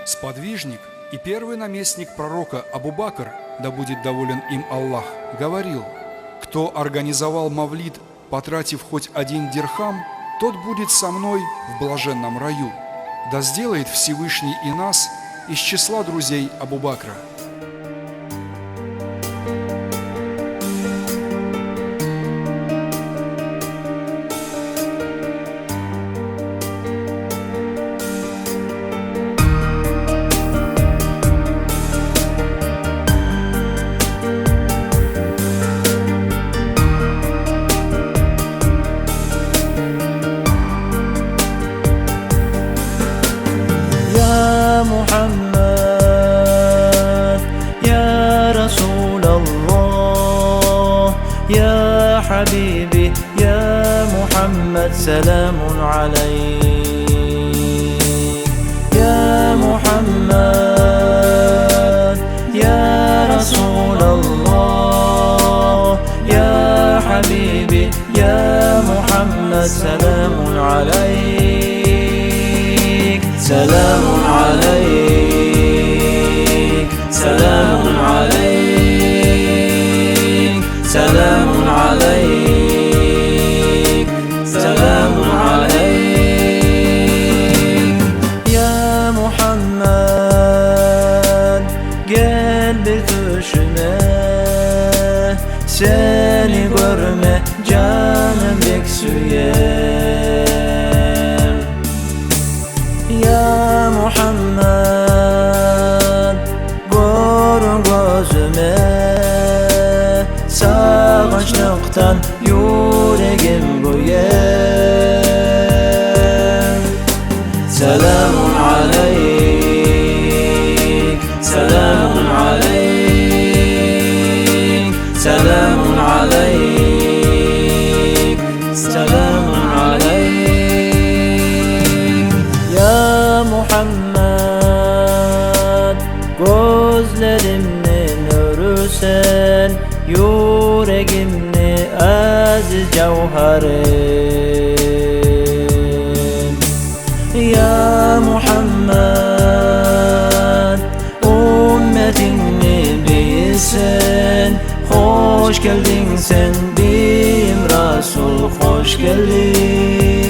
Сподвижник и первый наместник пророка Абу Бакр, да будет доволен им Аллах, говорил: кто организовал мавлид, потратив хоть 1 дирхам, тот будет со мной в блаженном раю. Да сделает Всевышний и нас из числа друзей Абу Бакра. محمد يا رسول الله يا حبيبي يا محمد سلام عليك يا محمد يا رسول الله يا حبيبي يا محمد سلام عليك سلام عليك سلام عليك سلام عليك سلام عليك يا محمد قلبي تشنه seni görme canım bek süyer ya Muhammed görün gözüme sağınçlıktan yüreğim göğer selamun aleyk selamun aleyk selamun aleyk selamun aleyk ya Muhammed gözlerimle nursen yüreğimni aziz cevherim ya Muhammed ümmetini bilsen hoş geldin sen bizim Rasul hoş geldin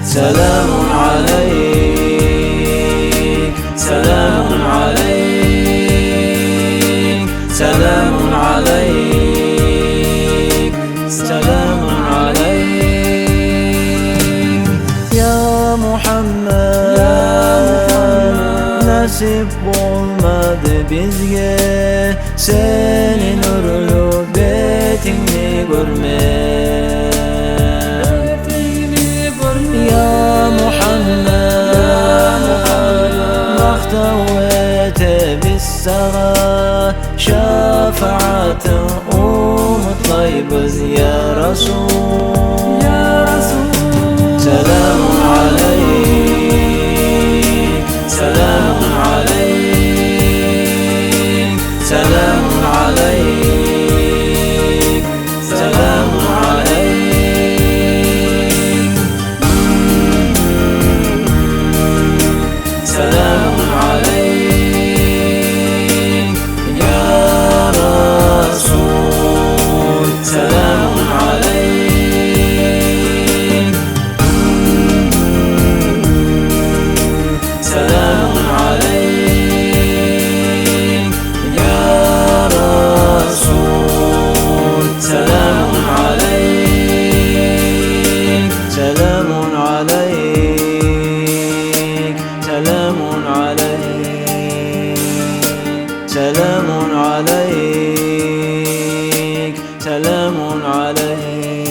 selamun aleyk selamun aleyk selamun aleyk selamun aleyk ya Muhammed nasip olmadı bizge senin nurlu betini görmek ya Muhammed mahtavete biz sana şefaatın umutlaybız ya Rasul selamun aleyk selamun aleyk selamun aleyk selamun aleyk selamun aleyk ya Rasul selamun aleyk selamun aleyk ya Rasul selamun aleyk selamun aleyk selamun aleyk selamun aleyk selamun aleyk